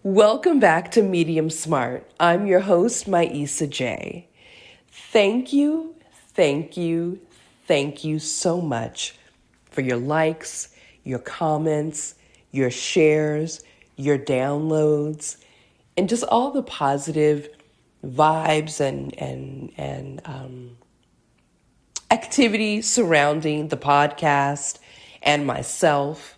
Welcome back to Medium Smart. I'm your host, Maisa J. Thank you, thank you, thank you so much for your likes, your comments, your shares, your downloads, and just all the positive vibes and activity surrounding the podcast and myself.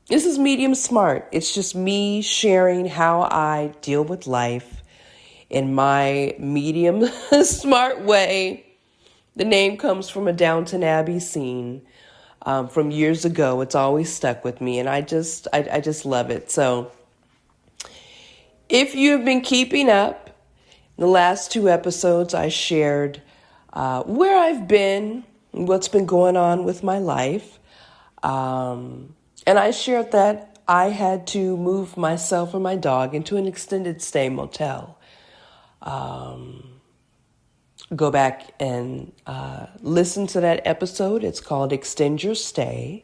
This is Medium Smart. It's just me sharing how I deal with life in my medium smart way. The name comes from a Downton Abbey scene from years ago. It's always stuck with me, and I just love it. So if you've been keeping up, in the last 2 episodes I shared where I've been, what's been going on with my life. And I shared that I had to move myself and my dog into an extended stay motel. Go back and listen to that episode. It's called Extend Your Stay.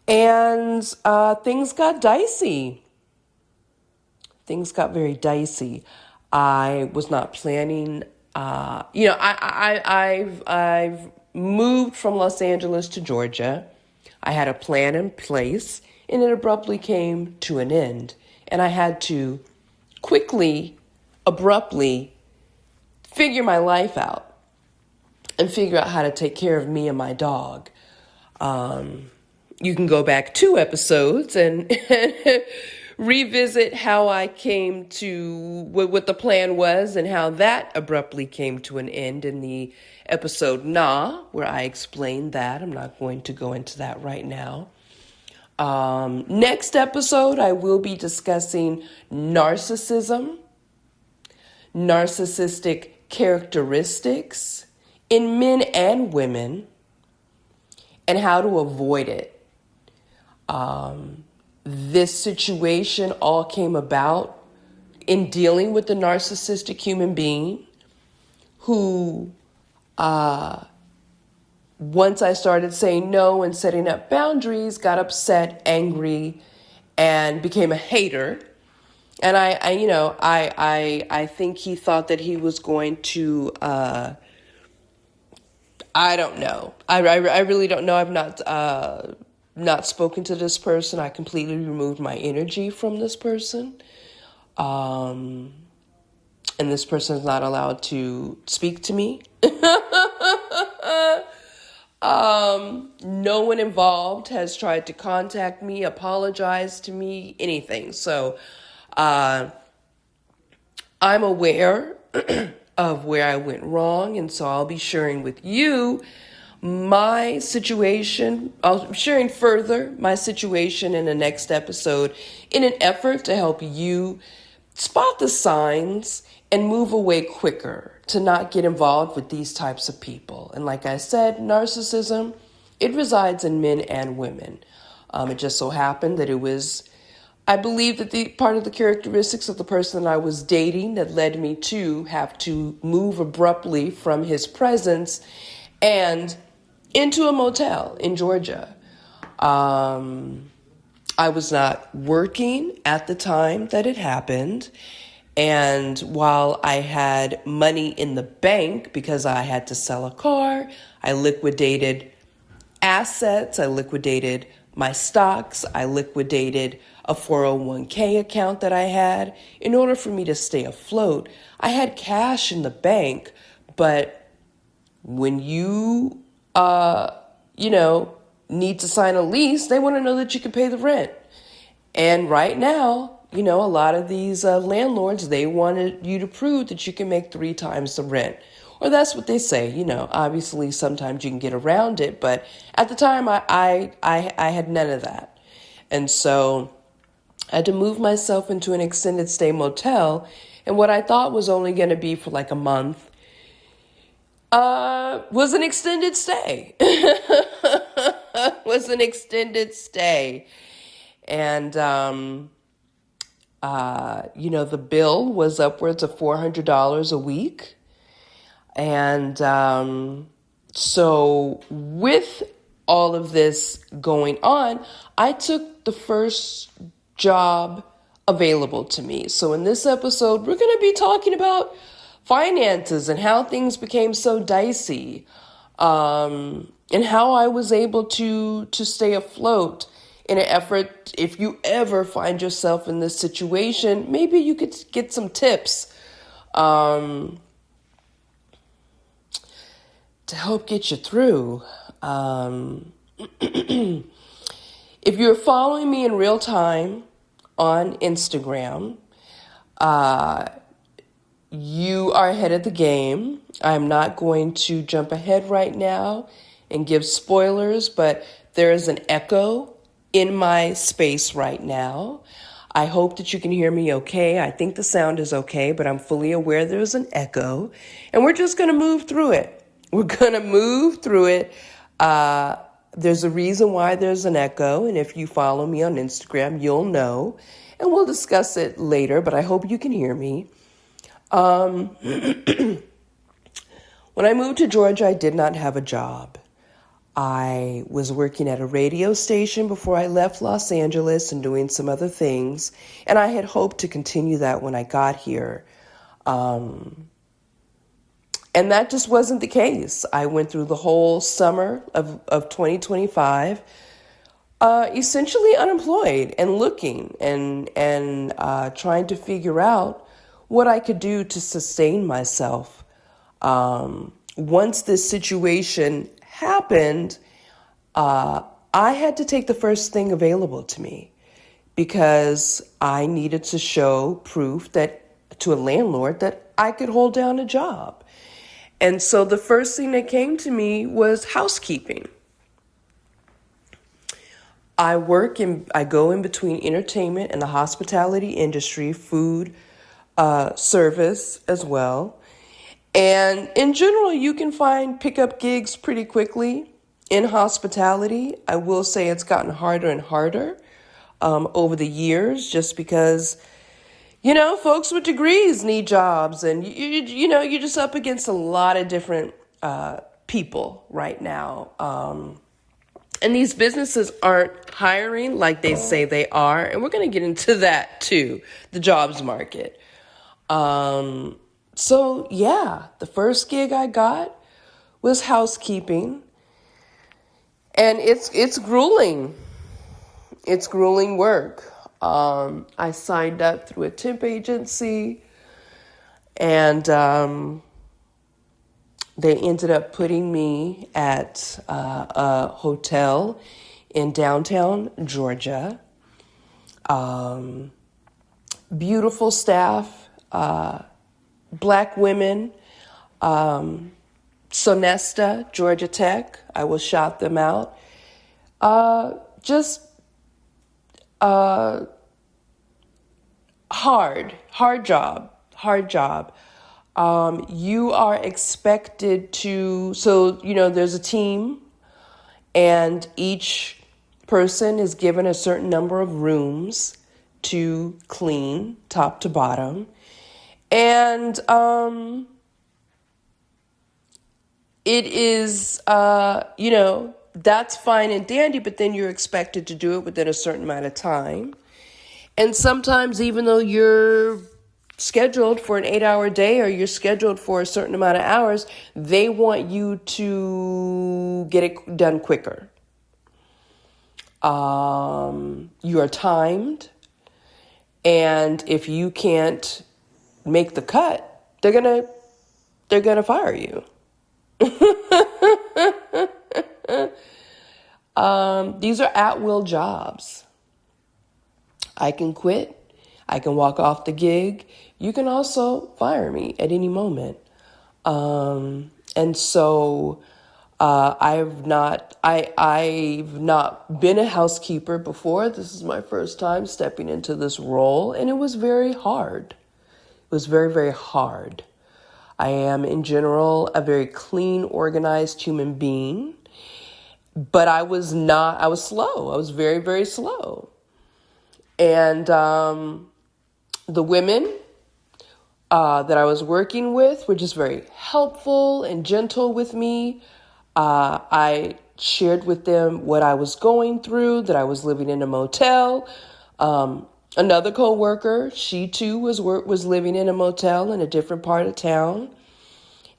And things got dicey. Things got very dicey. I was not planning. I've moved from Los Angeles to Georgia. I had a plan in place, and it abruptly came to an end. And I had to quickly, abruptly figure my life out and figure out how to take care of me and my dog. You can go back 2 episodes and revisit how I came to what the plan was and how that abruptly came to an end in the episode where I explained that. I'm not going to go into that right now. Next episode, I will be discussing narcissism, narcissistic characteristics in men and women, and how to avoid it. This situation all came about in dealing with the narcissistic human being who, once I started saying no and setting up boundaries, got upset, angry, and became a hater. And I think he thought that he was going to, I don't know. I really don't know. I've not spoken to this person. I completely removed my energy from this person. And this person is not allowed to speak to me. No one involved has tried to contact me, apologize to me, anything. So I'm aware of where I went wrong, and so I'll be sharing with you my situation. I'll be sharing further my situation in the next episode in an effort to help you spot the signs and move away quicker, to not get involved with these types of people. And like I said, narcissism, it resides in men and women. It just so happened that it was, I believe that the part of the characteristics of the person I was dating that led me to have to move abruptly from his presence and into a motel in Georgia. I was not working at the time that it happened. And while I had money in the bank because I had to sell a car, I liquidated assets, I liquidated my stocks, I liquidated a 401k account that I had in order for me to stay afloat. I had cash in the bank, but when you, need to sign a lease, they want to know that you can pay the rent. And right now, a lot of these landlords, they wanted you to prove that you can make 3 times the rent. Or that's what they say. Obviously sometimes you can get around it, but at the time I had none of that. And so I had to move myself into an extended stay motel. And what I thought was only going to be for like a month was an extended stay. Was an extended stay. And, the bill was upwards of $400 a week. And so with all of this going on, I took the first job available to me. So in this episode, we're going to be talking about finances and how things became so dicey, and how I was able to stay afloat in an effort. If you ever find yourself in this situation, maybe you could get some tips to help get you through. If you're following me in real time on Instagram, you are ahead of the game. I'm not going to jump ahead right now and give spoilers, but there is an echo in my space right now. I hope that you can hear me okay. I think the sound is okay, but I'm fully aware there's an echo, and we're just going to move through it. We're going to move through it. There's a reason why there's an echo, and if you follow me on Instagram, you'll know, and we'll discuss it later, but I hope you can hear me. When I moved to Georgia, I did not have a job. I was working at a radio station before I left Los Angeles and doing some other things, and I had hoped to continue that when I got here. And that just wasn't the case. I went through the whole summer of 2025, essentially unemployed and looking and trying to figure out what I could do to sustain myself. Once this situation happened, I had to take the first thing available to me because I needed to show proof that to a landlord that I could hold down a job. And so the first thing that came to me was housekeeping. I go in between entertainment and the hospitality industry, food, service as well. And in general, you can find pickup gigs pretty quickly in hospitality. I will say it's gotten harder and harder over the years just because, folks with degrees need jobs, and you're just up against a lot of different people right now. And these businesses aren't hiring like they say they are. And we're going to get into that too, the jobs market. So yeah, the first gig I got was housekeeping, and it's grueling. It's grueling work. I signed up through a temp agency, and they ended up putting me at a hotel in downtown Georgia. Beautiful staff, Black women, Sonesta, Georgia Tech. I will shout them out. Just hard job. You are expected to, there's a team, and each person is given a certain number of rooms to clean top to bottom. And it is, that's fine and dandy, but then you're expected to do it within a certain amount of time. And sometimes, even though you're scheduled for an 8-hour day or you're scheduled for a certain amount of hours, they want you to get it done quicker. You are timed, and if you can't make the cut, they're gonna fire you. These are at-will jobs. I can quit. I can walk off the gig. You can also fire me at any moment. And so I've not been a housekeeper before. This is my first time stepping into this role, and it was very hard. It was very, very hard. I am, in general, a very clean, organized human being, but I was slow. I was very, very slow. And the women that I was working with were just very helpful and gentle with me. I shared with them what I was going through, that I was living in a motel. Another coworker, she too was living in a motel in a different part of town.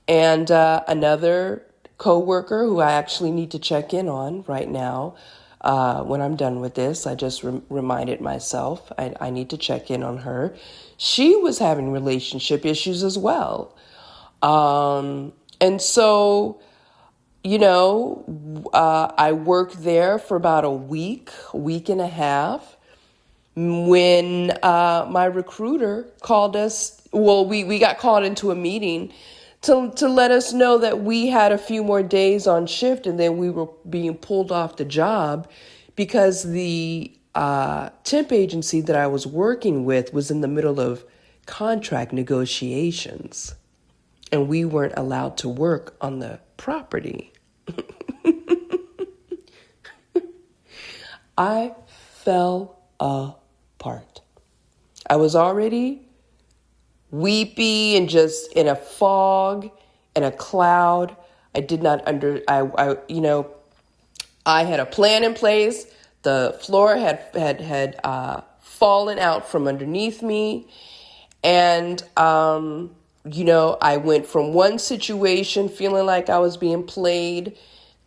And another coworker who I actually need to check in on right now. When I'm done with this, I just reminded myself I need to check in on her. She was having relationship issues as well. And so, I worked there for about a week and a half when my recruiter called us. Well, we got called into a meeting to let us know that we had a few more days on shift and then we were being pulled off the job because the temp agency that I was working with was in the middle of contract negotiations and we weren't allowed to work on the property. I fell apart. I was already weepy and just in a fog and a cloud. I had a plan in place. The floor had fallen out from underneath me. And, I went from one situation feeling like I was being played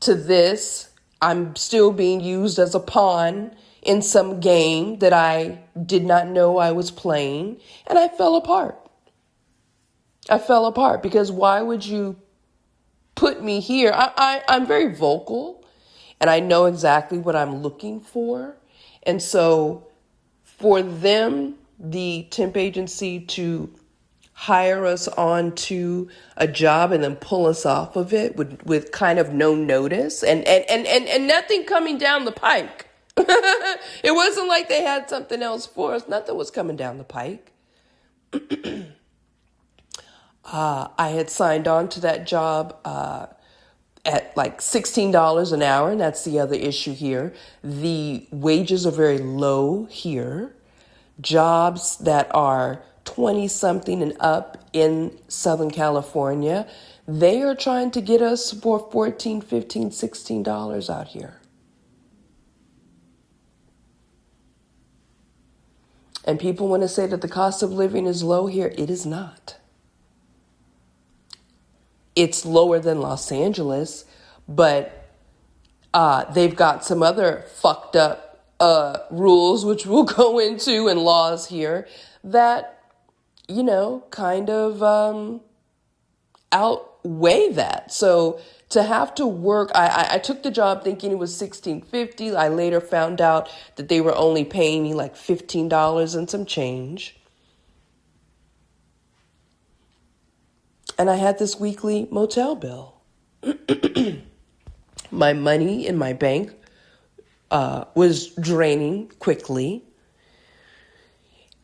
to this. I'm still being used as a pawn in some game that I did not know I was playing. And I fell apart. Because why would you put me here? I'm very vocal and I know exactly what I'm looking for. And so for them, the temp agency, to hire us onto a job and then pull us off of it with kind of no notice and nothing coming down the pike. It wasn't like they had something else for us. Nothing was coming down the pike. I had signed on to that job at like $16 an hour, and that's the other issue here. The wages are very low here. Jobs that are 20-something and up in Southern California, they are trying to get us for $14, $15, $16 out here. And people want to say that the cost of living is low here. It is not. It's lower than Los Angeles, but they've got some other fucked up rules, which we'll go into, and laws here that, kind of outweigh that. So to have to work, I took the job thinking it was $16.50. I later found out that they were only paying me like $15 and some change. And I had this weekly motel bill. My money in my bank was draining quickly.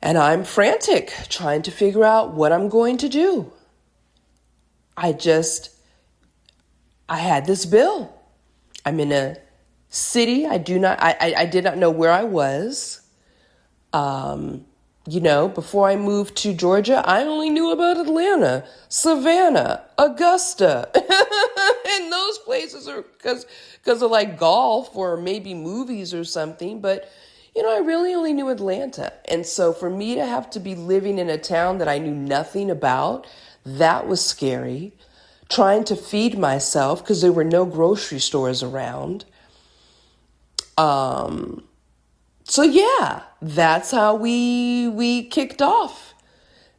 And I'm frantic, trying to figure out what I'm going to do. I had this bill. I'm in a city. I did not know where I was. Before I moved to Georgia, I only knew about Atlanta, Savannah, Augusta. And those places are because of like golf or maybe movies or something. But, I really only knew Atlanta. And so for me to have to be living in a town that I knew nothing about, that was scary. Trying to feed myself because there were no grocery stores around. So yeah, that's how we kicked off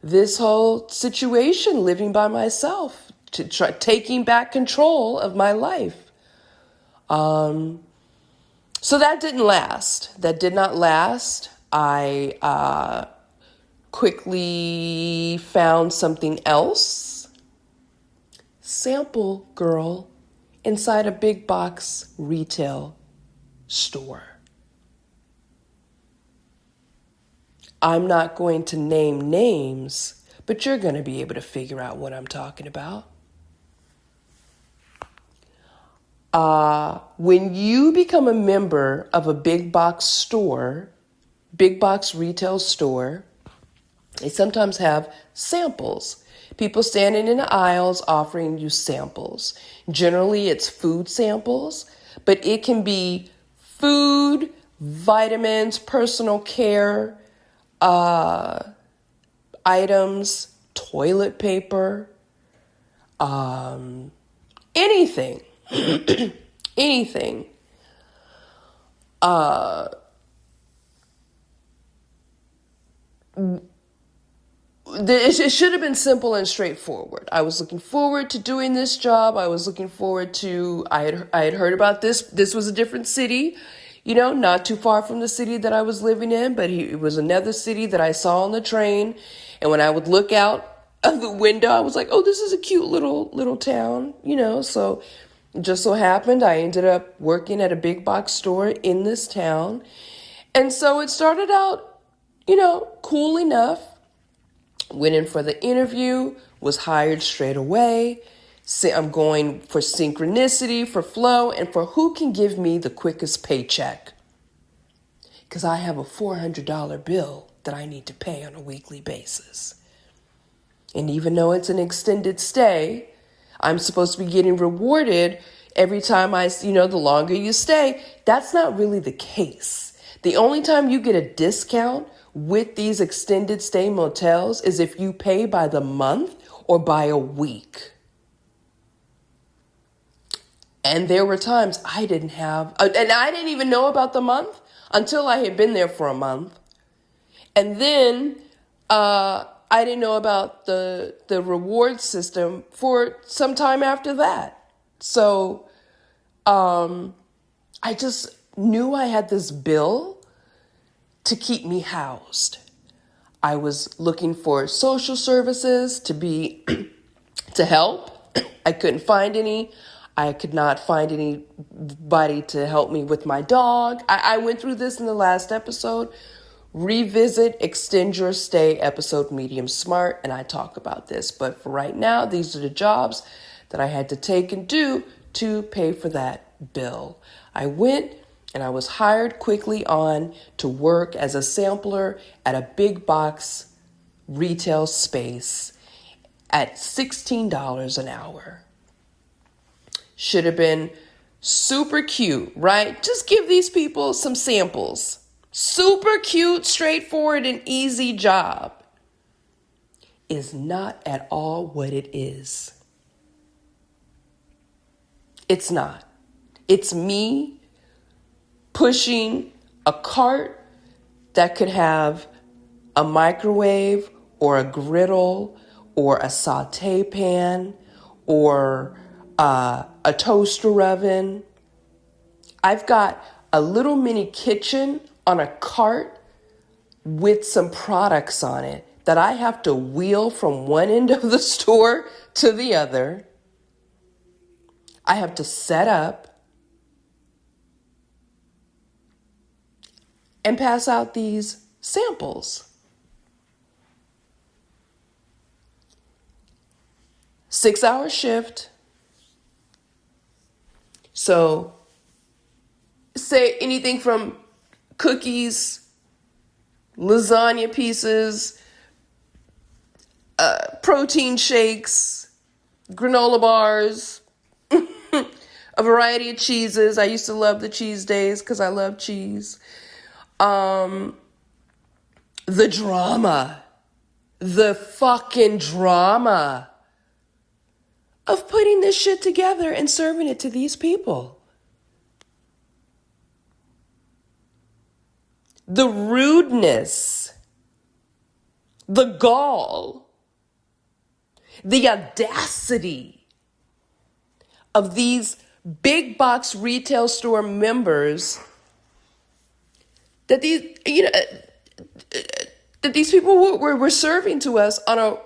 this whole situation, living by myself, taking back control of my life. So that didn't last. That did not last. I quickly found something else. Sample girl inside a big box retail store. I'm not going to name names, but you're going to be able to figure out what I'm talking about. When you become a member of a big box retail store, they sometimes have samples. People standing in the aisles offering you samples. Generally, it's food samples, but it can be food, vitamins, personal care, items, toilet paper, anything, anything. It should have been simple and straightforward. I was looking forward to doing this job. I was looking forward to, I had heard about this. This was a different city, not too far from the city that I was living in, but it was another city that I saw on the train. And when I would look out of the window, I was like, oh, this is a cute little town, so it just so happened I ended up working at a big box store in this town. And so it started out, cool enough. Went in for the interview, was hired straight away. I'm going for synchronicity, for flow, and for who can give me the quickest paycheck. Because I have a $400 bill that I need to pay on a weekly basis. And even though it's an extended stay, I'm supposed to be getting rewarded every time the longer you stay. That's not really the case. The only time you get a discount with these extended stay motels is if you pay by the month or by a week. And there were times I didn't have, and I didn't even know about the month until I had been there for a month. And then I didn't know about the reward system for some time after that. So I just knew I had this bill to keep me housed. I was looking for social services to help. I couldn't find any. I could not find anybody to help me with my dog. I went through this in the last episode. Revisit Extend Your Stay episode Medium Smart, and I talk about this. But for right now, these are the jobs that I had to take and do to pay for that bill. I went and I was hired quickly on to work as a sampler at a big box retail space at $16 an hour. Should have been super cute, right? Just give these people some samples. Super cute, straightforward, and easy job is not at all what it is. It's not. It's me pushing a cart that could have a microwave or a griddle or a saute pan or a toaster oven. I've got a little mini kitchen on a cart with some products on it that I have to wheel from one end of the store to the other. I have to set up and pass out these samples. 6-hour shift. So say anything from cookies, lasagna pieces, protein shakes, granola bars, a variety of cheeses. I used to love the cheese days because I love cheese. The drama, the fucking drama of putting this shit together and serving it to these people. The rudeness, the gall, the audacity of these big box retail store members that these people were serving to us on a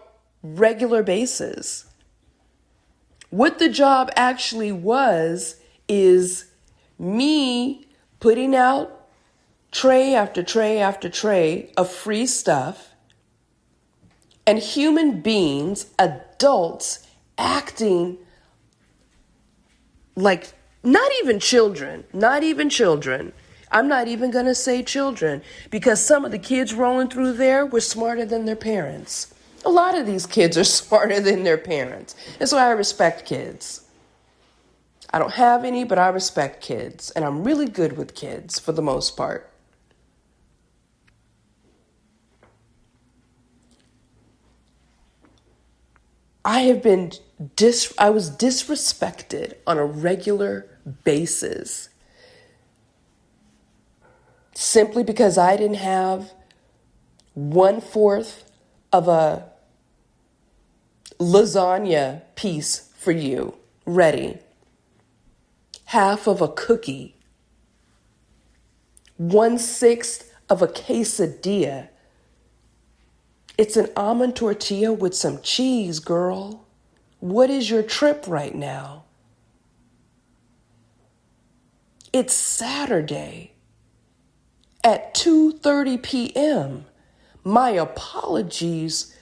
regular basis. What the job actually was is me putting out tray after tray after tray of free stuff, and human beings, adults, acting like not even children. I'm not even going to say children, because some of the kids rolling through there were smarter than their parents. A lot of these kids are smarter than their parents. That's why I respect kids. I don't have any, but I respect kids. And I'm really good with kids for the most part. I was disrespected on a regular basis simply because I didn't have 1/4 of a lasagna piece for you ready, half of a cookie, 1/6 of a quesadilla. It's an almond tortilla with some cheese, girl. What is your trip right now? It's Saturday at 2:30 p.m. My apologies.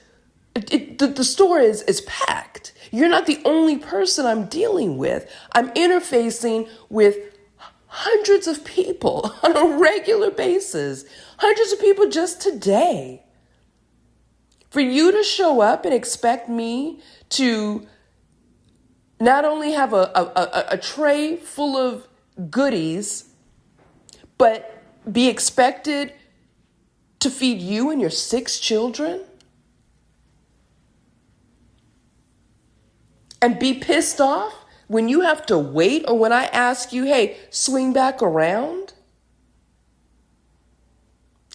The store is packed. You're not the only person I'm dealing with. I'm interfacing with hundreds of people on a regular basis. Hundreds of people just today. For you to show up and expect me to not only have a tray full of goodies, but be expected to feed you and your 6 children? And be pissed off when you have to wait or when I ask you, hey, swing back around?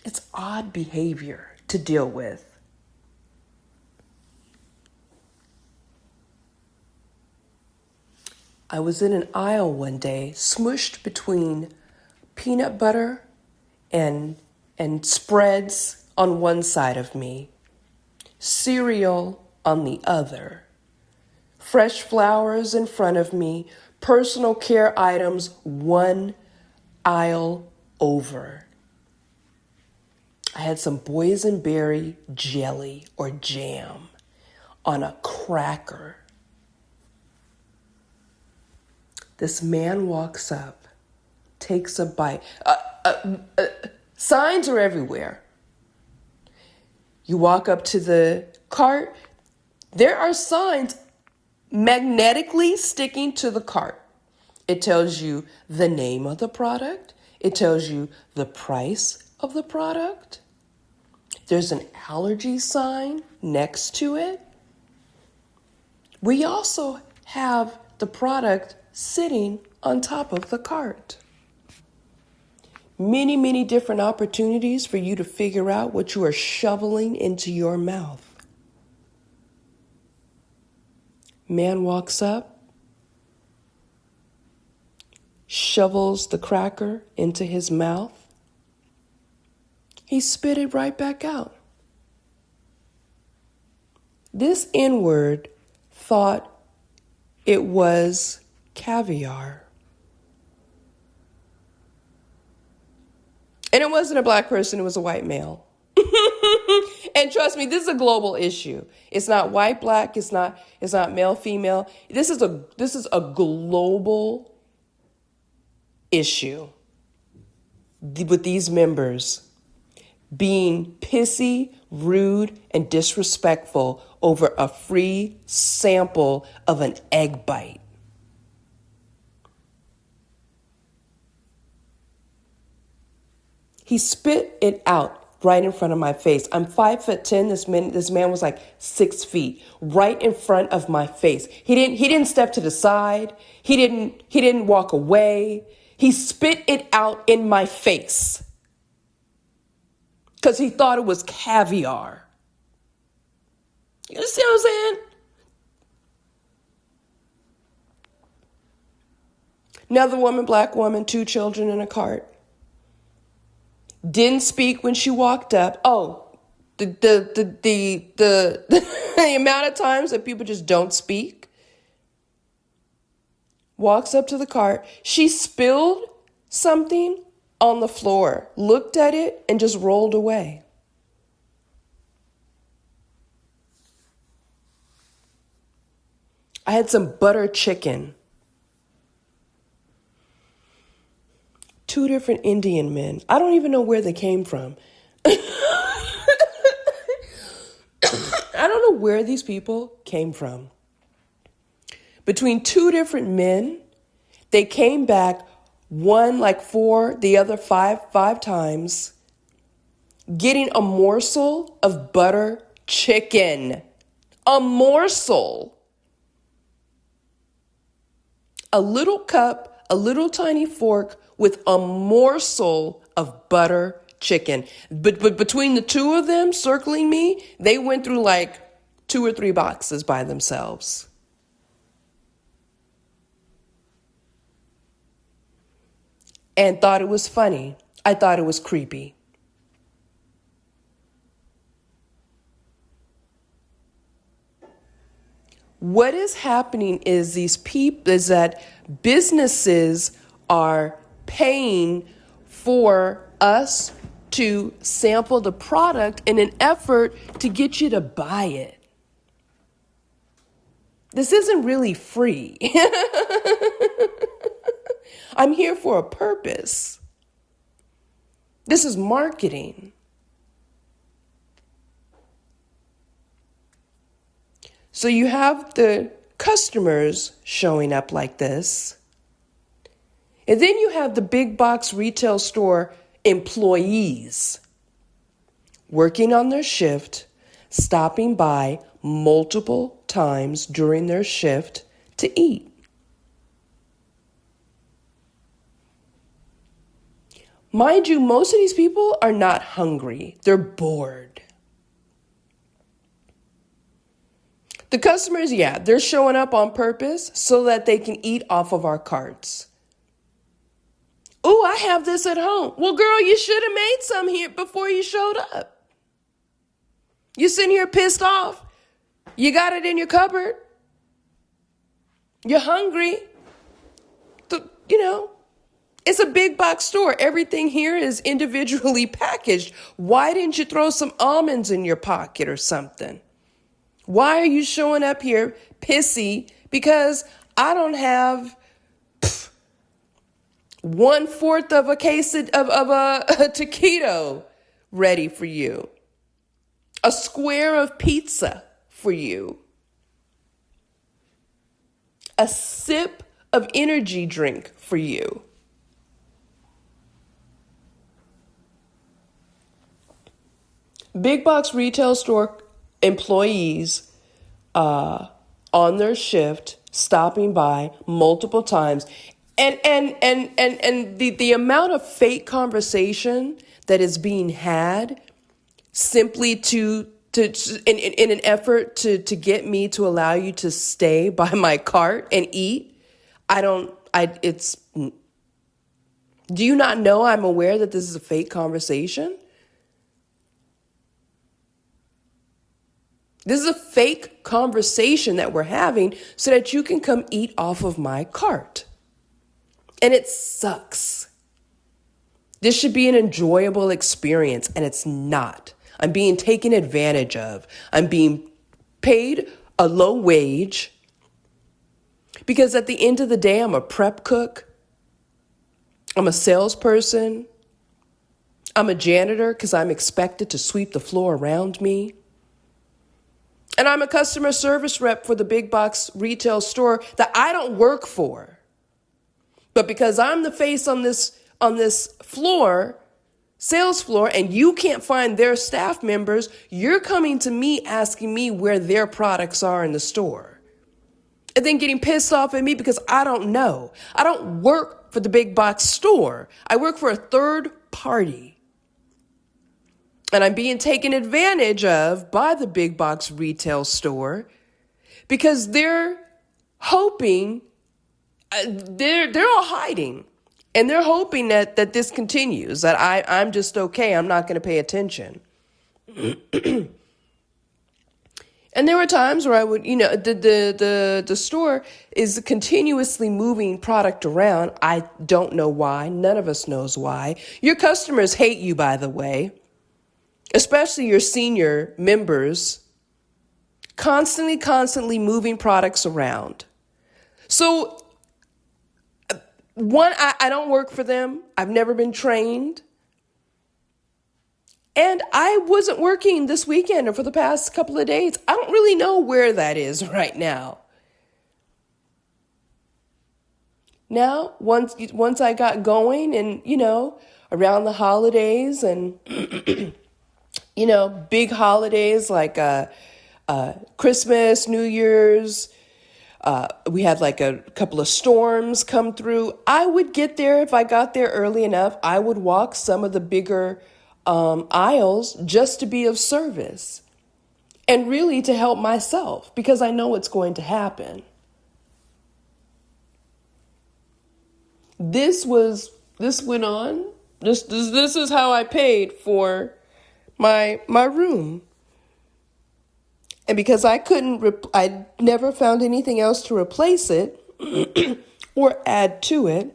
It's odd behavior to deal with. I was in an aisle one day, smushed between peanut butter and spreads on one side of me, cereal on the other, fresh flowers in front of me, personal care items one aisle over. I had some boysenberry jelly or jam on a cracker. This man walks up, takes a bite. Signs are everywhere. You walk up to the cart, there are signs magnetically sticking to the cart. It tells you the name of the product. It tells you the price of the product. There's an allergy sign next to it. We also have the product sitting on top of the cart. Many, many different opportunities for you to figure out what you are shoveling into your mouth. Man walks up, shovels the cracker into his mouth. He spit it right back out. This N-word thought it was caviar. And it wasn't a black person, it was a white male. And trust me, this is a global issue. It's not white, black, it's not male, female. This is a global issue with these members being pissy, rude, and disrespectful over a free sample of an egg bite. He spit it out right in front of my face. I'm 5'10". This man was like 6 feet, right in front of my face. He didn't step to the side. He didn't walk away. He spit it out in my face because he thought it was caviar. You see what I'm saying? Another woman, black woman, 2 children in a cart. Didn't speak when she walked up. Oh, the amount of times that people just don't speak. Walks up to the cart. She spilled something on the floor, looked at it, and just rolled away. I had some butter chicken. 2 different Indian men. I don't even know where they came from. I don't know where these people came from. Between 2 different men, they came back, one like 4, the other 5 times, getting a morsel of butter chicken A morsel, a little cup, a little tiny fork with a morsel of butter chicken. But between the two of them circling me, they went through like 2 or 3 boxes by themselves. And thought it was funny. I thought it was creepy. What is happening is that businesses are paying for us to sample the product in an effort to get you to buy it. This isn't really free. I'm here for a purpose. This is marketing. So you have the customers showing up like this. And then you have the big box retail store employees working on their shift, stopping by multiple times during their shift to eat. Mind you, most of these people are not hungry. They're bored. The customers, they're showing up on purpose so that they can eat off of our carts. Oh, I have this at home. Well, girl, you should have made some here before you showed up. You're sitting here pissed off. You got it in your cupboard. You're hungry. It's a big box store. Everything here is individually packaged. Why didn't you throw some almonds in your pocket or something? Why are you showing up here pissy because I don't have 1/4 of a case of a taquito ready for you? A square of pizza for you. A sip of energy drink for you. Big box retail store employees on their shift, stopping by multiple times. And the amount of fake conversation that is being had simply in an effort to get me to allow you to stay by my cart and eat. Do you not know I'm aware that this is a fake conversation? This is a fake conversation that we're having so that you can come eat off of my cart. And it sucks. This should be an enjoyable experience, and it's not. I'm being taken advantage of. I'm being paid a low wage because at the end of the day, I'm a prep cook. I'm a salesperson. I'm a janitor because I'm expected to sweep the floor around me. And I'm a customer service rep for the big box retail store that I don't work for. But because I'm the face on this floor, sales floor, and you can't find their staff members, you're coming to me asking me where their products are in the store. And then getting pissed off at me because I don't know. I don't work for the big box store. I work for a third party. And I'm being taken advantage of by the big box retail store because they're hoping, they're all hiding. And they're hoping that this continues, that I'm just okay. I'm not going to pay attention. And there were times where I would, the store is continuously moving product around. I don't know why. None of us knows why. Your customers hate you, by the way. Especially your senior members, constantly moving products around. So, one, I don't work for them. I've never been trained. And I wasn't working this weekend or for the past couple of days. I don't really know where that is right now. Now, once I got going and, around the holidays and big holidays like Christmas, New Year's, we had like a couple of storms come through. I would get there if I got there early enough. I would walk some of the bigger aisles just to be of service and really to help myself because I know what's going to happen. This went on. This is how I paid for my room. And because I never found anything else to replace it or add to it,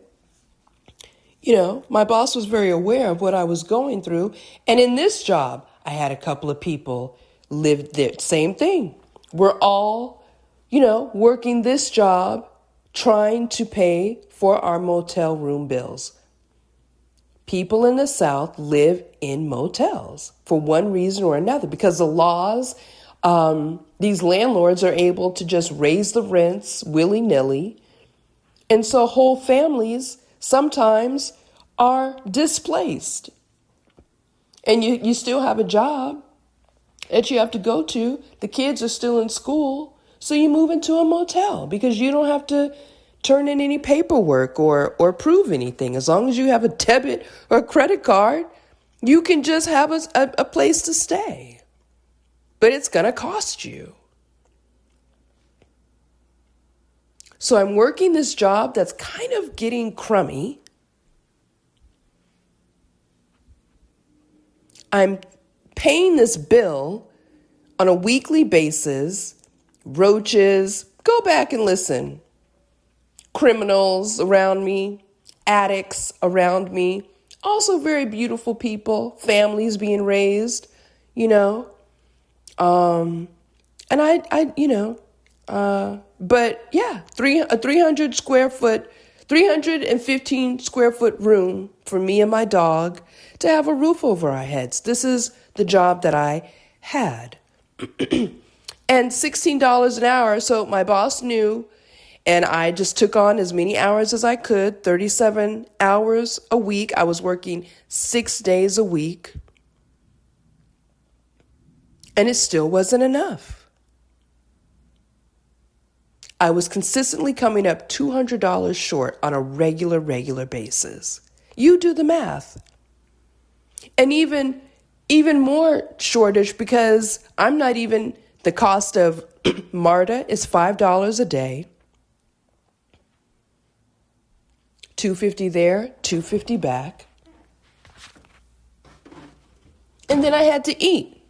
my boss was very aware of what I was going through. And in this job, I had a couple of people lived there. Same thing. We're all, working this job, trying to pay for our motel room bills. People in the South live in motels for one reason or another because the laws, these landlords are able to just raise the rents willy-nilly. And so whole families sometimes are displaced. And you still have a job that you have to go to. The kids are still in school. So you move into a motel because you don't have to turn in any paperwork or prove anything. As long as you have a debit or a credit card, you can just have a place to stay. But it's going to cost you. So I'm working this job that's kind of getting crummy. I'm paying this bill on a weekly basis. Roaches, go back and listen. Criminals around me, addicts around me, also very beautiful people, families being raised, and but yeah, 315 square foot room for me and my dog to have a roof over our heads. This is the job that I had. And $16 an hour. So my boss knew, and I just took on as many hours as I could, 37 hours a week. I was working 6 days a week. And it still wasn't enough. I was consistently coming up $200 short on a regular basis. You do the math. And even more shortage because I'm not even, the cost of MARTA is $5 a day. $250 there, $250 back. And then I had to eat.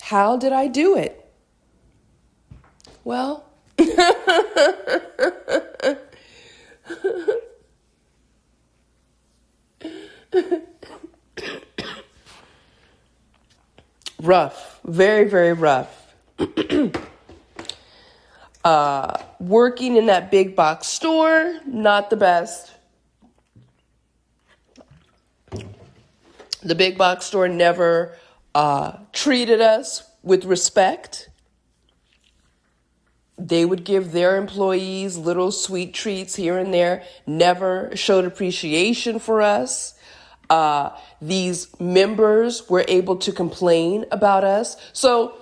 How did I do it? Well, rough, very, very rough. Working in that big box store, not the best. The big box store never treated us with respect. They would give their employees little sweet treats here and there, never showed appreciation for us. These members were able to complain about us. So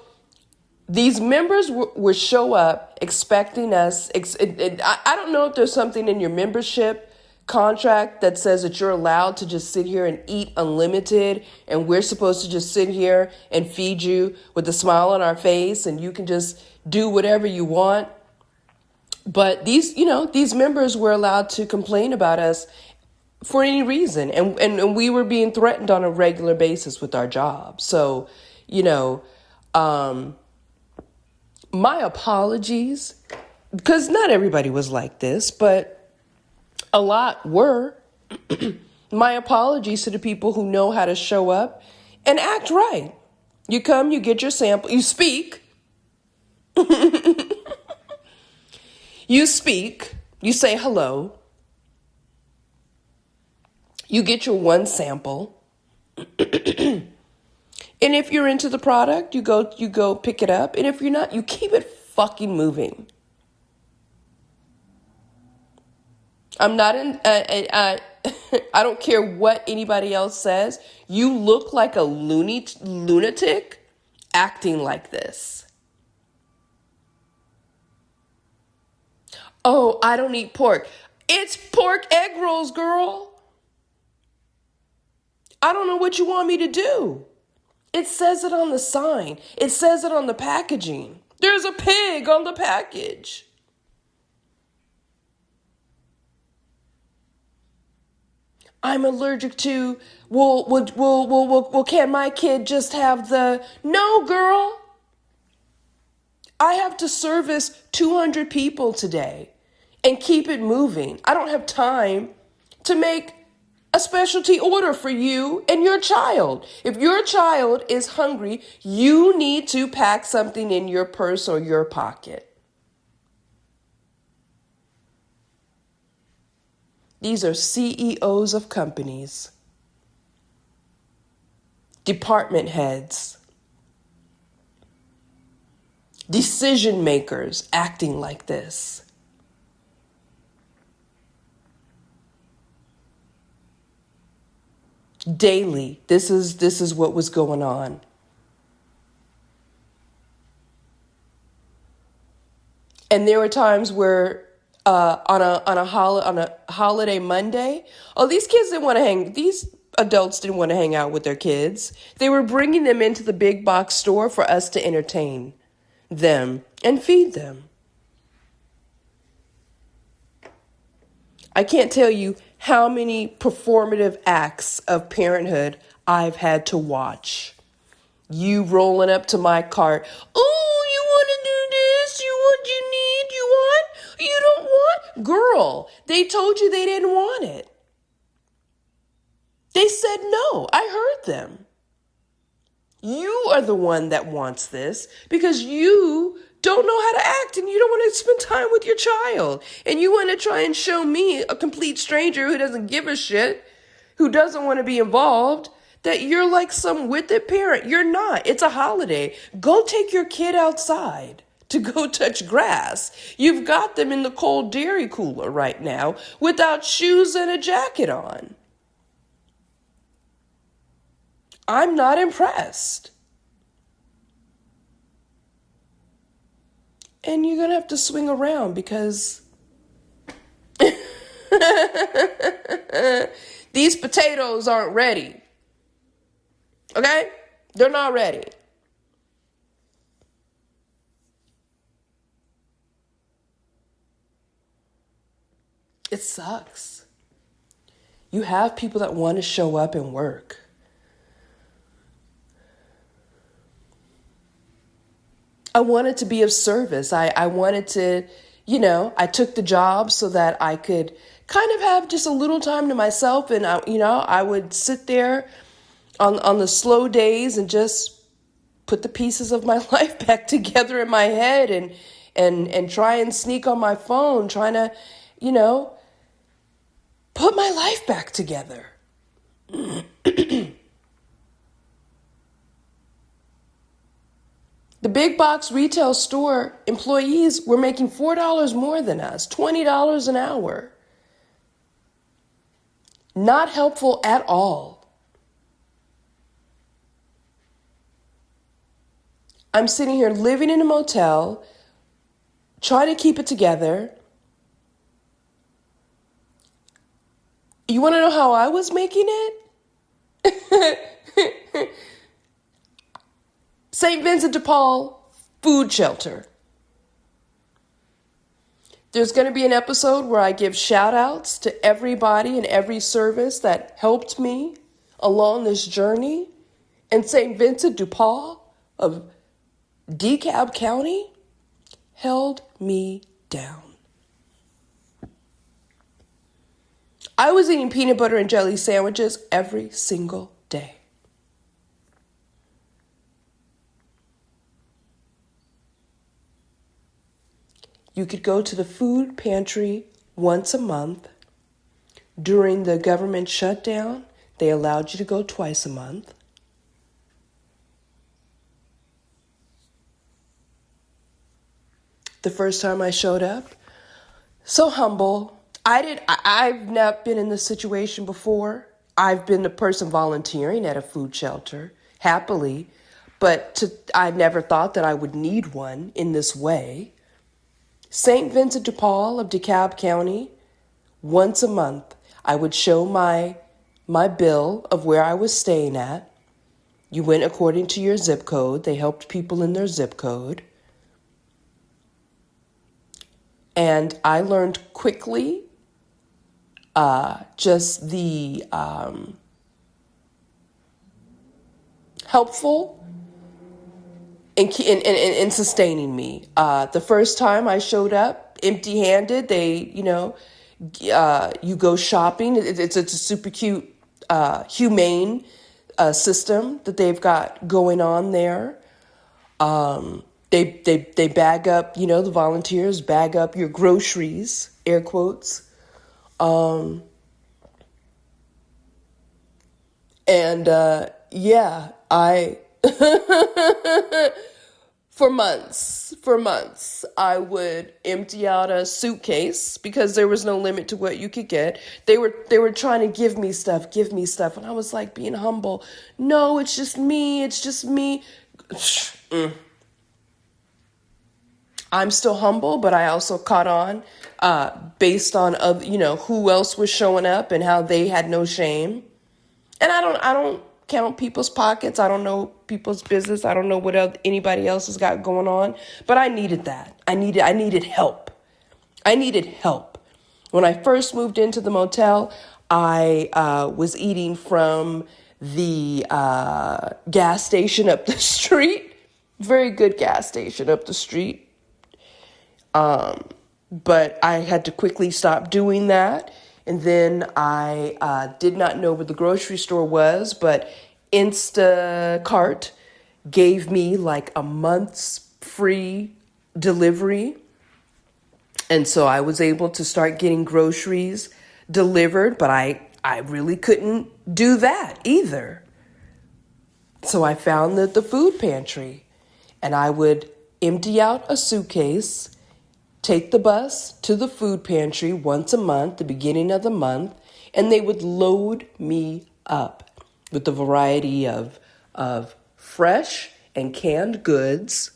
these members would show up expecting us. I don't know if there's something in your membership contract that says that you're allowed to just sit here and eat unlimited, and we're supposed to just sit here and feed you with a smile on our face, and you can just do whatever you want. But these members were allowed to complain about us for any reason, and we were being threatened on a regular basis with our job. So, my apologies, because not everybody was like this, but a lot were. My apologies to the people who know how to show up and act right. You come, you get your sample, you speak. You speak, you say hello. You get your one sample. And if you're into the product, you go pick it up. And if you're not, you keep it fucking moving. I'm not in, I don't care what anybody else says. You look like a lunatic acting like this. Oh, I don't eat pork. It's pork egg rolls, girl. I don't know what you want me to do. It says it on the sign. It says it on the packaging. There's a pig on the package. I'm allergic to, well, can my kid just have the, no, girl. I have to service 200 people today and keep it moving. I don't have time to make a specialty order for you and your child. If your child is hungry, you need to pack something in your purse or your pocket. These are CEOs of companies, department heads, decision makers acting like this. Daily, this is what was going on. And there were times where on a holiday Monday, these adults didn't want to hang out with their kids. They were bringing them into the big box store for us to entertain them and feed them. I can't tell you how many performative acts of parenthood I've had to watch. You rolling up to my cart. Oh, you want to do this? You don't want? Girl, they told you they didn't want it. They said no. I heard them. You are the one that wants this because you don't know how to act and you don't want to spend time with your child. And you want to try and show me, a complete stranger who doesn't give a shit, who doesn't want to be involved, that you're like some wicked parent. You're not. It's a holiday. Go take your kid outside to go touch grass. You've got them in the cold dairy cooler right now without shoes and a jacket on. I'm not impressed. And you're going to have to swing around because these potatoes aren't ready. Okay? They're not ready. It sucks. You have people that want to show up and work. I wanted to be of service. I wanted to, I took the job so that I could kind of have just a little time to myself. And, I would sit there on the slow days and just put the pieces of my life back together in my head and try and sneak on my phone, trying to, put my life back together. The big box retail store employees were making $4 more than us, $20 an hour. Not helpful at all. I'm sitting here living in a motel, trying to keep it together. You want to know how I was making it? St. Vincent de Paul food shelter. There's going to be an episode where I give shout outs to everybody and every service that helped me along this journey. And St. Vincent de Paul of DeKalb County held me down. I was eating peanut butter and jelly sandwiches every single day. You could go to the food pantry once a month. During the government shutdown, they allowed you to go twice a month. The first time I showed up, so humble, I've not been in this situation before. I've been the person volunteering at a food shelter, happily, but I never thought that I would need one in this way. St. Vincent de Paul of DeKalb County, once a month, I would show my bill of where I was staying at. You went according to your zip code. They helped people in their zip code. And I learned quickly just the helpful in sustaining me. The first time I showed up empty-handed, you go shopping. It's a super cute, humane system that they've got going on there. They bag up, the volunteers bag up your groceries, air quotes. I for months, I would empty out a suitcase because there was no limit to what you could get. They were trying to give me stuff. And I was like being humble. No, it's just me. I'm still humble, but I also caught on, based on, who else was showing up and how they had no shame. And I don't count people's pockets. I don't know people's business. I don't know what anybody else has got going on, but I needed that. I needed help. When I first moved into the motel, I was eating from the gas station up the street. Very good gas station up the street. But I had to quickly stop doing that. And then I did not know where the grocery store was, but Instacart gave me like a month's free delivery. And so I was able to start getting groceries delivered, but I really couldn't do that either. So I found the food pantry, and I would empty out a suitcase, take the bus to the food pantry once a month, the beginning of the month, and they would load me up with a variety of fresh and canned goods.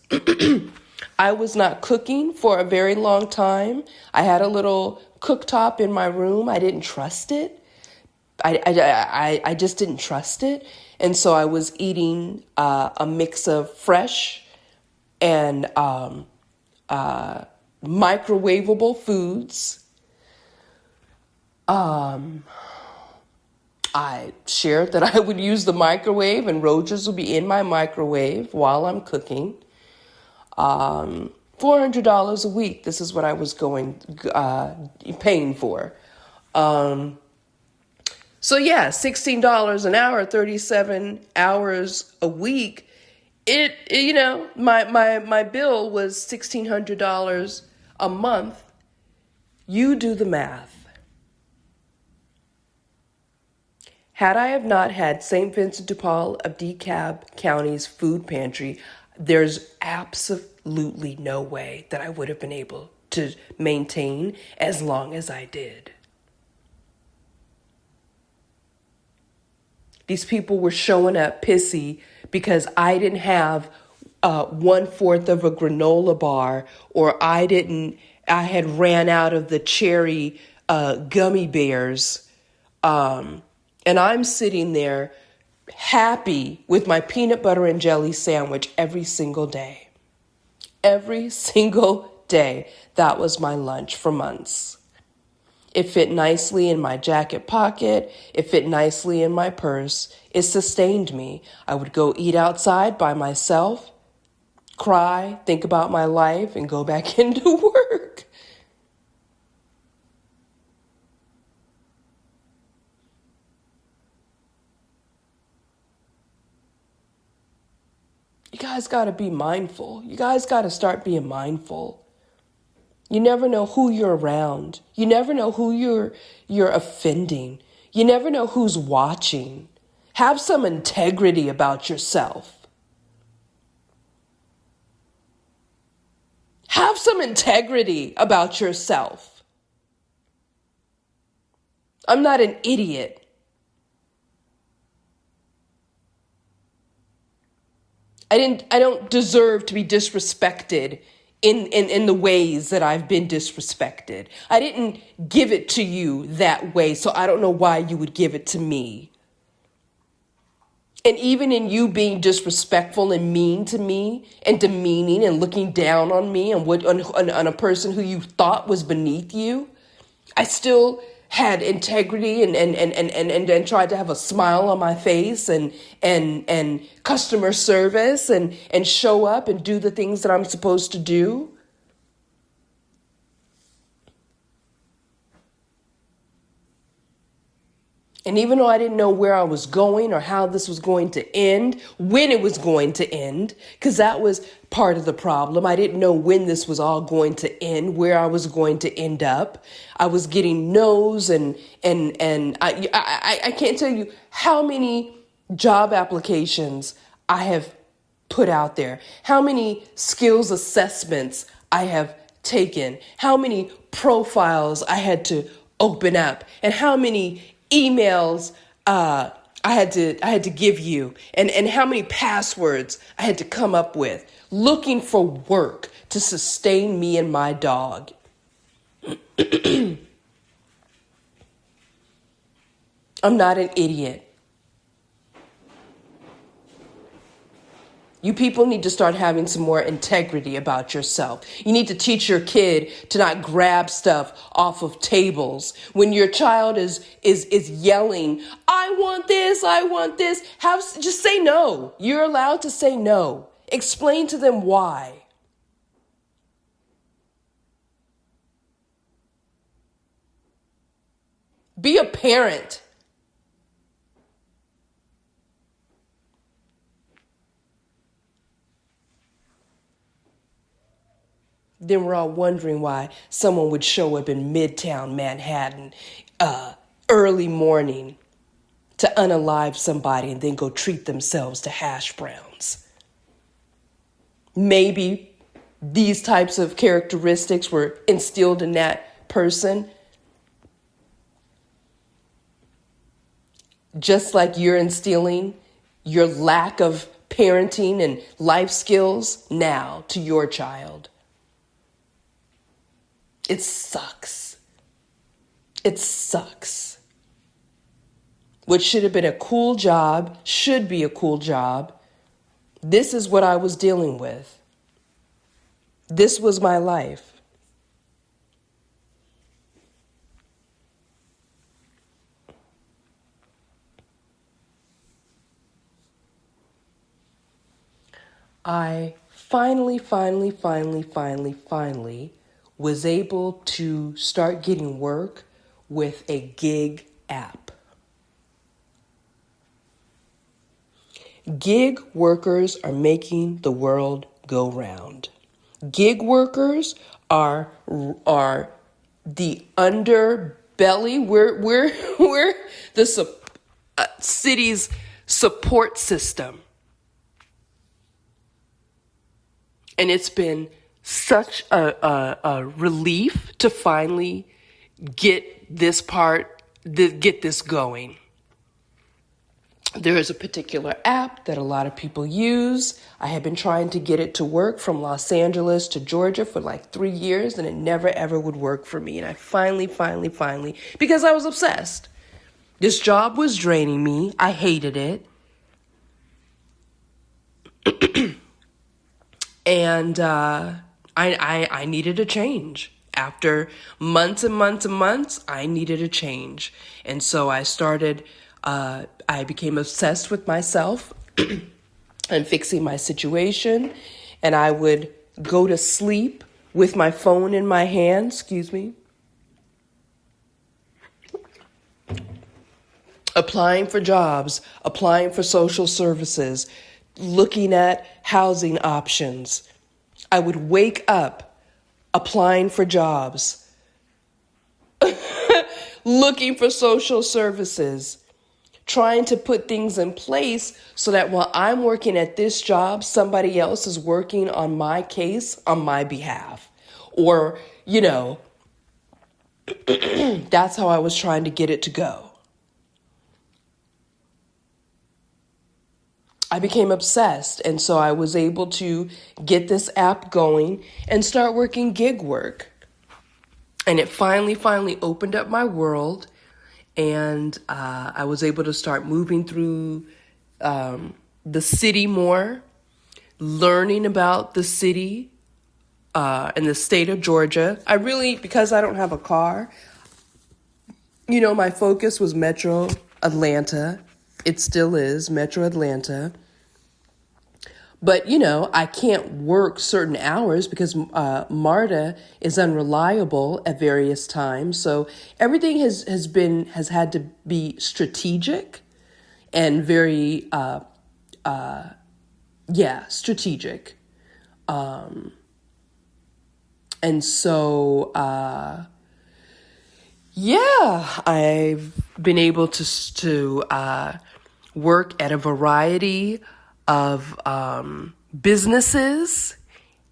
I was not cooking for a very long time. I had a little cooktop in my room. I didn't trust it. I just didn't trust it. And so I was eating a mix of fresh and microwavable foods. I shared that I would use the microwave, and roaches would be in my microwave while I'm cooking. $400 a week. This is what I was paying for. $16 an hour, 37 hours a week. My bill was $1,600 a month. You do the math. Had I have not had St. Vincent de Paul of DeKalb County's food pantry, there's absolutely no way that I would have been able to maintain as long as I did. These people were showing up pissy because I didn't have 1/4 of a granola bar, or I had ran out of the cherry gummy bears. And I'm sitting there happy with my peanut butter and jelly sandwich every single day. Every single day. That was my lunch for months. It fit nicely in my jacket pocket. It fit nicely in my purse. It sustained me. I would go eat outside by myself, cry, think about my life, and go back into work. You guys got to be mindful. You guys got to start being mindful. You never know who you're around. You never know who you're offending. You never know who's watching. Have some integrity about yourself. Have some integrity about yourself. I'm not an idiot. I don't deserve to be disrespected in the ways that I've been disrespected. I didn't give it to you that way, so I don't know why you would give it to me. And even in you being disrespectful and mean to me and demeaning and looking down on me and on a person who you thought was beneath you, I still had integrity and tried to have a smile on my face and customer service and show up and do the things that I'm supposed to do. And even though I didn't know where I was going or how this was going to end, when it was going to end, because that was part of the problem. I didn't know when this was all going to end, where I was going to end up. I was getting no's and I can't tell you how many job applications I have put out there, how many skills assessments I have taken, how many profiles I had to open up, and how many emails I had to give you, and how many passwords I had to come up with, looking for work to sustain me and my dog. I'm not an idiot. You people need to start having some more integrity about yourself. You need to teach your kid to not grab stuff off of tables. When your child is yelling, I want this, just say no. You're allowed to say no. Explain to them why. Be a parent. Then we're all wondering why someone would show up in Midtown Manhattan early morning to unalive somebody and then go treat themselves to hash browns. Maybe these types of characteristics were instilled in that person, just like you're instilling your lack of parenting and life skills now to your child. It sucks. It sucks. What should have been a cool job should be a cool job. This is what I was dealing with. This was my life. I finally was able to start getting work with a gig app. Gig workers are making the world go round. Gig workers are the underbelly. We're the city's support system. And it's been such a relief to finally get this going. There is a particular app that a lot of people use. I have been trying to get it to work from Los Angeles to Georgia for like 3 years, and it never ever would work for me. And I finally, because I was obsessed. This job was draining me. I hated it. And I needed a change. After months and months, I needed a change. And so I became obsessed with myself and fixing my situation. And I would go to sleep with my phone in my hand, applying for jobs, applying for social services, looking at housing options. I would wake up applying for jobs, looking for social services, trying to put things in place so that while I'm working at this job, somebody else is working on my case on my behalf. Or, That's how I was trying to get it to go. I became obsessed, and so I was able to get this app going and start working gig work. And it finally opened up my world, and I was able to start moving through the city more, learning about the city in the state of Georgia. Because I don't have a car, my focus was Metro Atlanta. It still is Metro Atlanta. But, I can't work certain hours because MARTA is unreliable at various times. So everything has had to be strategic and very, strategic. And so, I've been able to work at a variety of businesses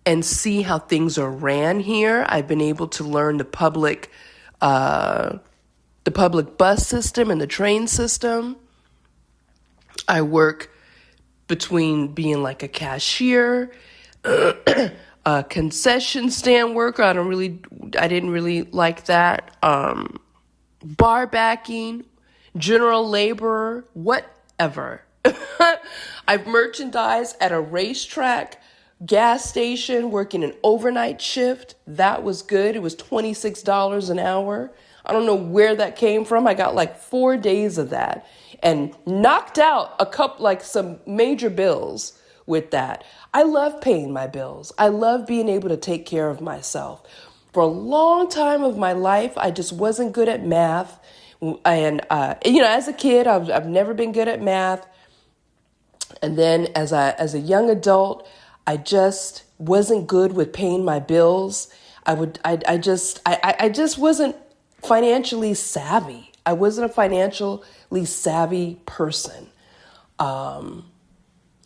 and see how things are ran here. I've been able to learn the public bus system and the train system. I work between being like a cashier, a concession stand worker. I didn't really like that. Bar backing, general laborer, whatever. I've merchandised at a racetrack, gas station, working an overnight shift. That was good. It was $26 an hour. I don't know where that came from. I got like 4 days of that and knocked out some major bills with that. I love paying my bills. I love being able to take care of myself. For a long time of my life, I just wasn't good at math. And, as a kid, I've never been good at math. And then as a young adult, I just wasn't good with paying my bills. I just wasn't financially savvy. I wasn't a financially savvy person. And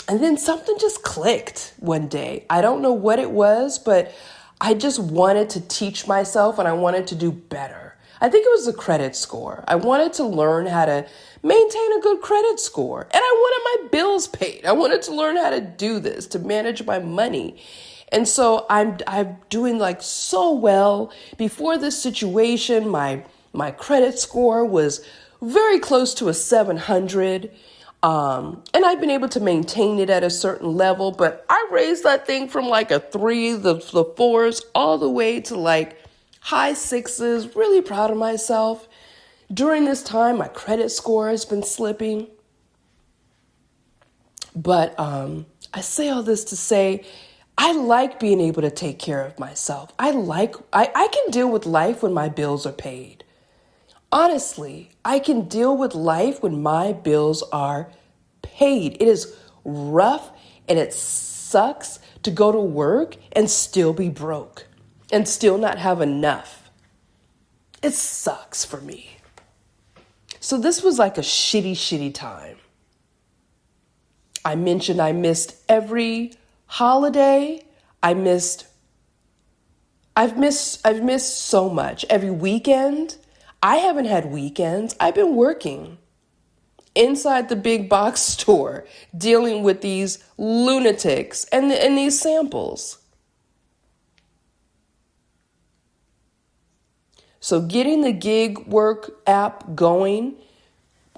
then something just clicked one day. I don't know what it was, but I just wanted to teach myself and I wanted to do better. I think it was the credit score. I wanted to learn how to maintain a good credit score. And I wanted my bills paid. I wanted to learn how to do this, to manage my money. And so I'm doing like so well. Before this situation, my credit score was very close to a 700. And I've been able to maintain it at a certain level, but I raised that thing from like a 3, the 4s, all the way to like high 6s. Really proud of myself. During this time, my credit score has been slipping. But I say all this to say, I like being able to take care of myself. I can deal with life when my bills are paid. Honestly, I can deal with life when my bills are paid. It is rough and it sucks to go to work and still be broke and still not have enough. It sucks for me. So this was like a shitty time. I mentioned I missed every holiday. I've missed so much. Every weekend. I haven't had weekends. I've been working inside the big box store, dealing with these lunatics and these samples. So getting the gig work app going,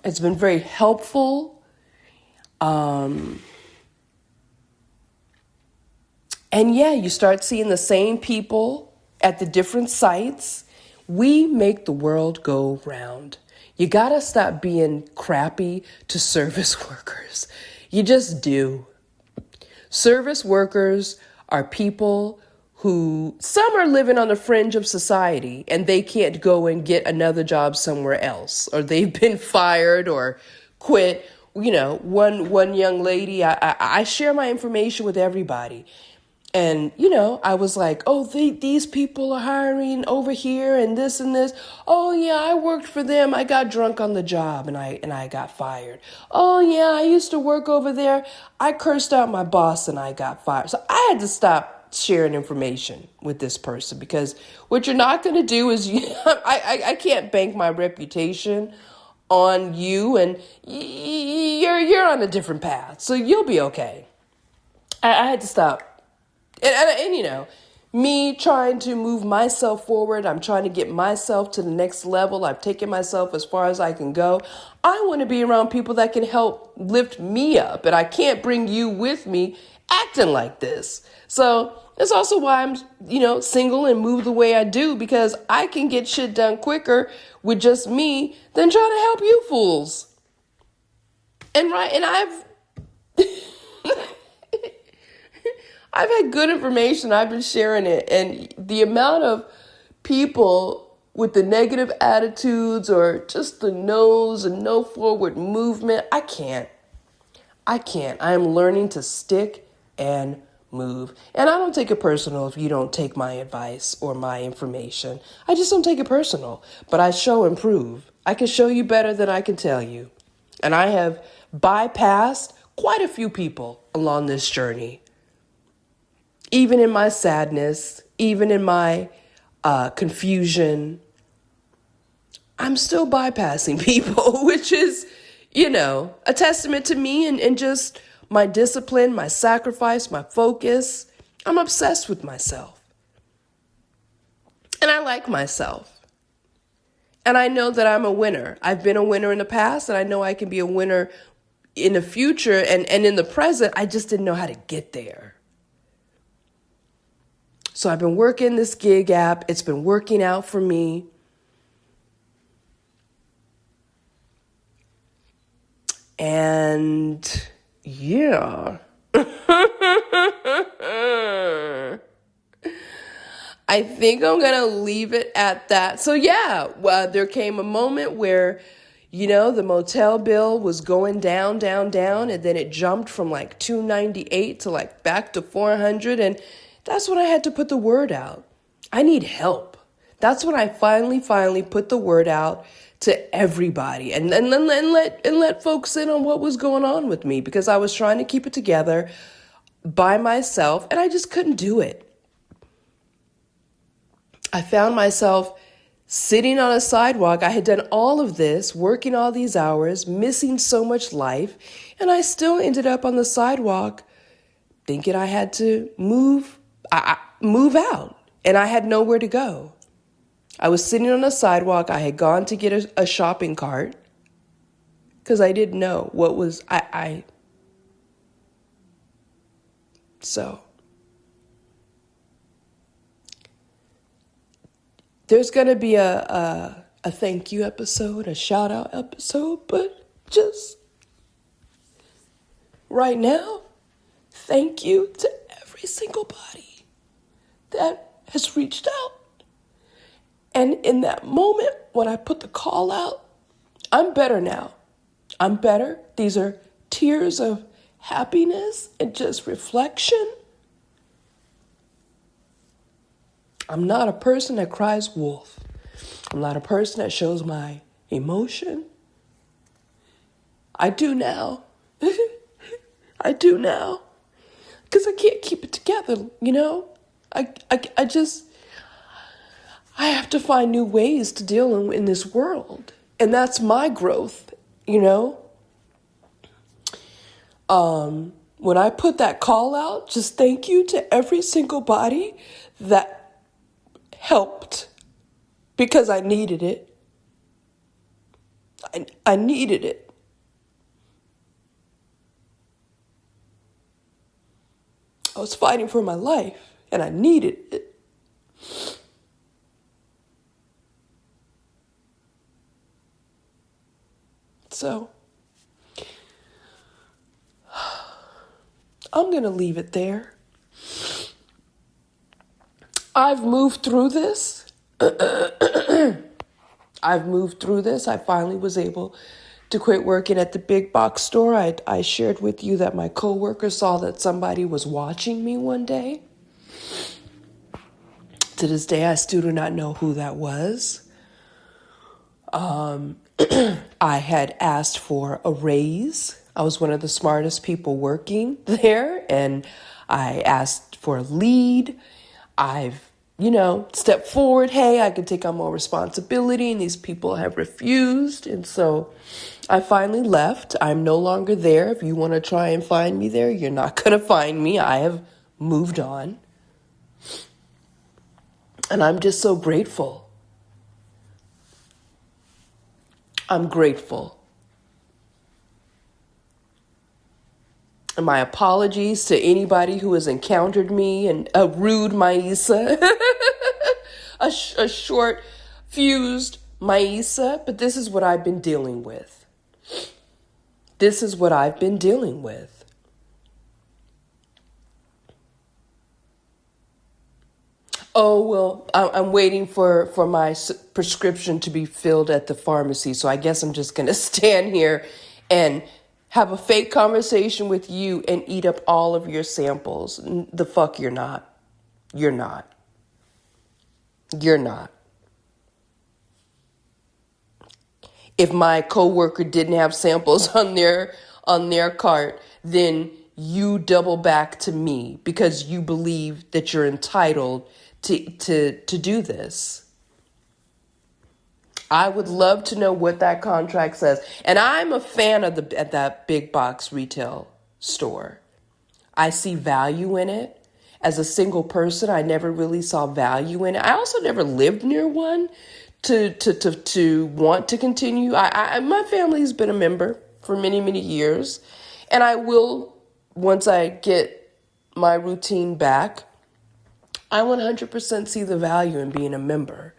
it's been very helpful. And you start seeing the same people at the different sites. We make the world go round. You gotta stop being crappy to service workers. You just do. Service workers are people who, some are living on the fringe of society and they can't go and get another job somewhere else, or they've been fired or quit. One young lady, I share my information with everybody. And, I was like, oh, these people are hiring over here and this and this. Oh, yeah, I worked for them. I got drunk on the job and I got fired. Oh, yeah, I used to work over there. I cursed out my boss and I got fired. So I had to stop sharing information with this person, because what you're not going to do is I can't bank my reputation on you, and you're on a different path, so you'll be okay. I had to stop, and you know, me trying to move myself forward. I'm trying to get myself to the next level. I've taken myself as far as I can go. I want to be around people that can help lift me up, and I can't bring you with me acting like this. So that's also why I'm, single and move the way I do, because I can get shit done quicker with just me than trying to help you fools. And I've had good information. I've been sharing it. And the amount of people with the negative attitudes or just the no's and no forward movement, I can't. I am learning to stick and move. And I don't take it personal if you don't take my advice or my information. I just don't take it personal. But I show and prove. I can show you better than I can tell you. And I have bypassed quite a few people along this journey. Even in my sadness, even in my confusion, I'm still bypassing people, which is, a testament to me and just my discipline, my sacrifice, my focus. I'm obsessed with myself. And I like myself. And I know that I'm a winner. I've been a winner in the past, and I know I can be a winner in the future. And in the present, I just didn't know how to get there. So I've been working this gig app. It's been working out for me. And yeah. I think I'm going to leave it at that. So yeah, there came a moment where, the motel bill was going down, and then it jumped from like $298 to like back to $400. And that's when I had to put the word out. I need help. That's when I finally put the word out to everybody and let folks in on what was going on with me, because I was trying to keep it together by myself and I just couldn't do it. I found myself sitting on a sidewalk. I had done all of this, working all these hours, missing so much life, and I still ended up on the sidewalk thinking I had to move out, and I had nowhere to go. I was sitting on a sidewalk. I had gone to get a shopping cart because I didn't know what was, so there's going to be a thank you episode, a shout out episode, but just right now, thank you to every single body that has reached out. And in that moment, when I put the call out, I'm better now. I'm better. These are tears of happiness and just reflection. I'm not a person that cries wolf. I'm not a person that shows my emotion. I do now. I do now. Because I can't keep it together, I have to find new ways to deal in this world. And that's my growth, When I put that call out, just thank you to every single body that helped, because I needed it. I needed it. I was fighting for my life, and I needed it. So, I'm going to leave it there. I've moved through this. I finally was able to quit working at the big box store. I shared with you that my coworker saw that somebody was watching me one day. To this day, I still do not know who that was. I had asked for a raise. I was one of the smartest people working there, and I asked for a lead. I've, stepped forward. Hey, I can take on more responsibility, and these people have refused. And so I finally left. I'm no longer there. If you want to try and find me there, you're not going to find me. I have moved on. And I'm just so grateful. I'm grateful. And my apologies to anybody who has encountered me and a rude Maisa, a short fused Maisa, but this is what I've been dealing with. This is what I've been dealing with. Oh, well, I'm waiting for my prescription to be filled at the pharmacy. So I guess I'm just going to stand here and have a fake conversation with you and eat up all of your samples. The fuck you're not. You're not. You're not. If my coworker didn't have samples on their cart, then you double back to me because you believe that you're entitled to do this. I would love to know what that contract says. And I'm a fan of that big box retail store. I see value in it. As a single person, I never really saw value in it. I also never lived near one to want to continue. My family's been a member for many, many years. And I will, once I get my routine back, I 100% see the value in being a member.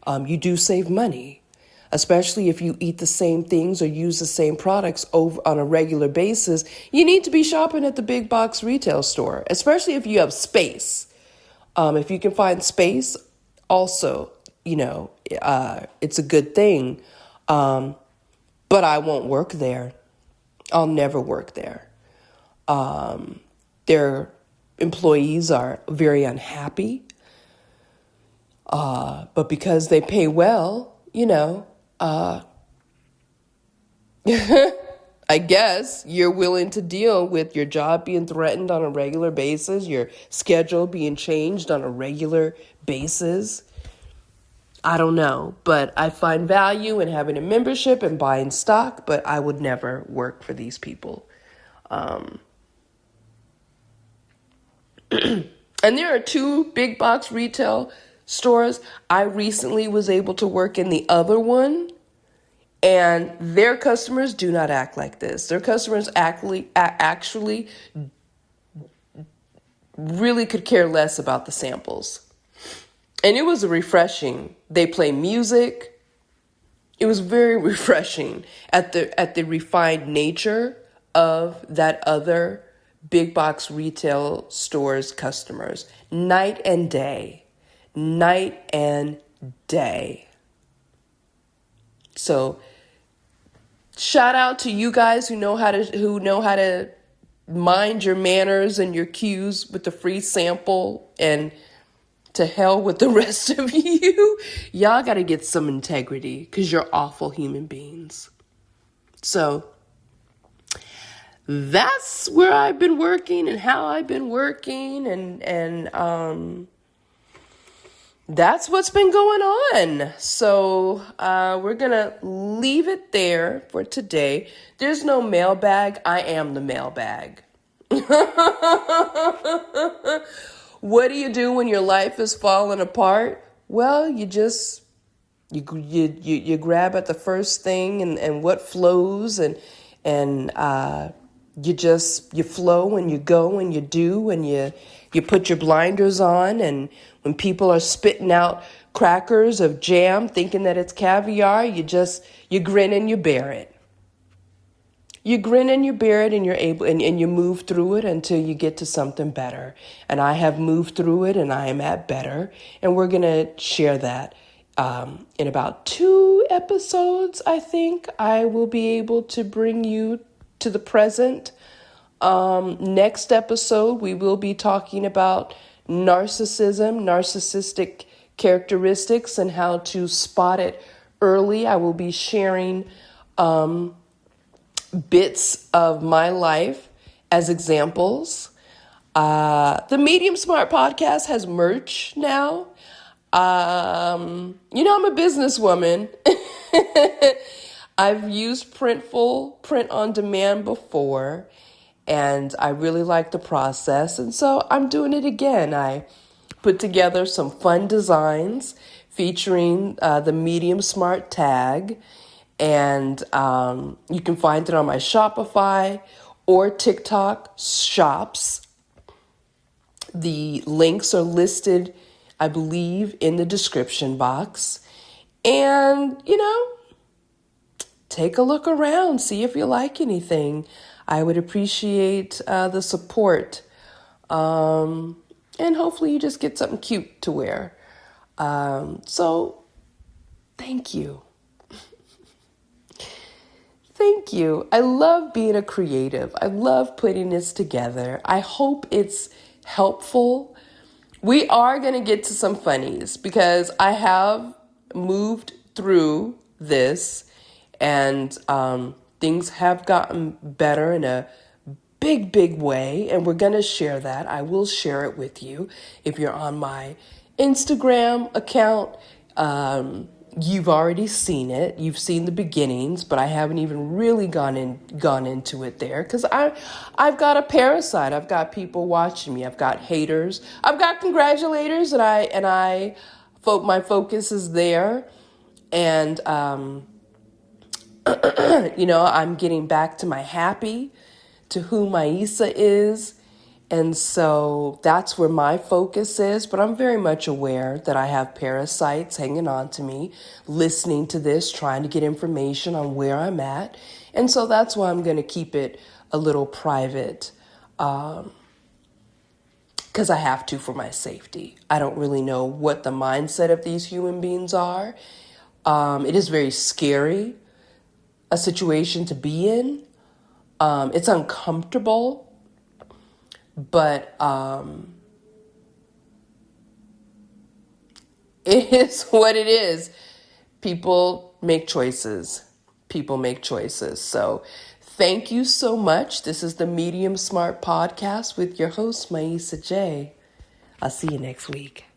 You do save money, especially if you eat the same things or use the same products over on a regular basis. You need to be shopping at the big box retail store, especially if you have space. If you can find space, also, it's a good thing. But I won't work there. I'll never work there. Their employees are very unhappy. But because they pay well, I guess you're willing to deal with your job being threatened on a regular basis, your schedule being changed on a regular basis. I don't know, but I find value in having a membership and buying stock, but I would never work for these people. And there are 2 big box retail stores. I recently was able to work in the other one, and their customers do not act like this. Their customers actually really could care less about the samples. And it was refreshing. They play music. It was very refreshing at the refined nature of that other big box retail store's customers. Night and day. Night and day. So shout out to you guys who know how to mind your manners and your cues with the free sample, and to hell with the rest of you. Y'all got to get some integrity because you're awful human beings. So that's where I've been working and how I've been working, and that's what's been going on. So we're going to leave it there for today. There's no mailbag. I am the mailbag. What do you do when your life is falling apart? Well, you just, you grab at the first thing and what flows, and you flow and you go and you do, and you put your blinders on, and when people are spitting out crackers of jam thinking that it's caviar, you grin and you bear it. You grin and you bear it, and you're able, and you move through it until you get to something better. And I have moved through it, and I am at better. And we're going to share that in about 2 episodes, I think. I will be able to bring you to the present. Next episode, we will be talking about narcissism, narcissistic characteristics, and how to spot it early. I will be sharing bits of my life as examples. The Medium Smart podcast has merch now. I'm a businesswoman. I've used Printful, print on demand before, and I really like the process. And so I'm doing it again. I put together some fun designs featuring the Medium Smart tag. And you can find it on my Shopify or TikTok shops. The links are listed, I believe, in the description box. And, take a look around, see if you like anything. I would appreciate the support. And hopefully you just get something cute to wear. So, thank you. Thank you. I love being a creative. I love putting this together. I hope it's helpful. We are going to get to some funnies because I have moved through this and things have gotten better in a big way. And we're going to share that. I will share it with you. If you're on my Instagram account, you've already seen it. You've seen the beginnings, but I haven't even really gone into it there because I've got a parasite. I've got people watching me. I've got haters. I've got congratulators, and my focus is there. And I'm getting back to my happy, to who my Isa is. And so that's where my focus is. But I'm very much aware that I have parasites hanging on to me, listening to this, trying to get information on where I'm at. And so that's why I'm going to keep it a little private, because I have to for my safety. I don't really know what the mindset of these human beings are. It is very scary, a situation to be in. It's uncomfortable. But it is what it is. People make choices. So thank you so much. This is the Medium Smart Podcast with your host, Maisa J. I'll see you next week.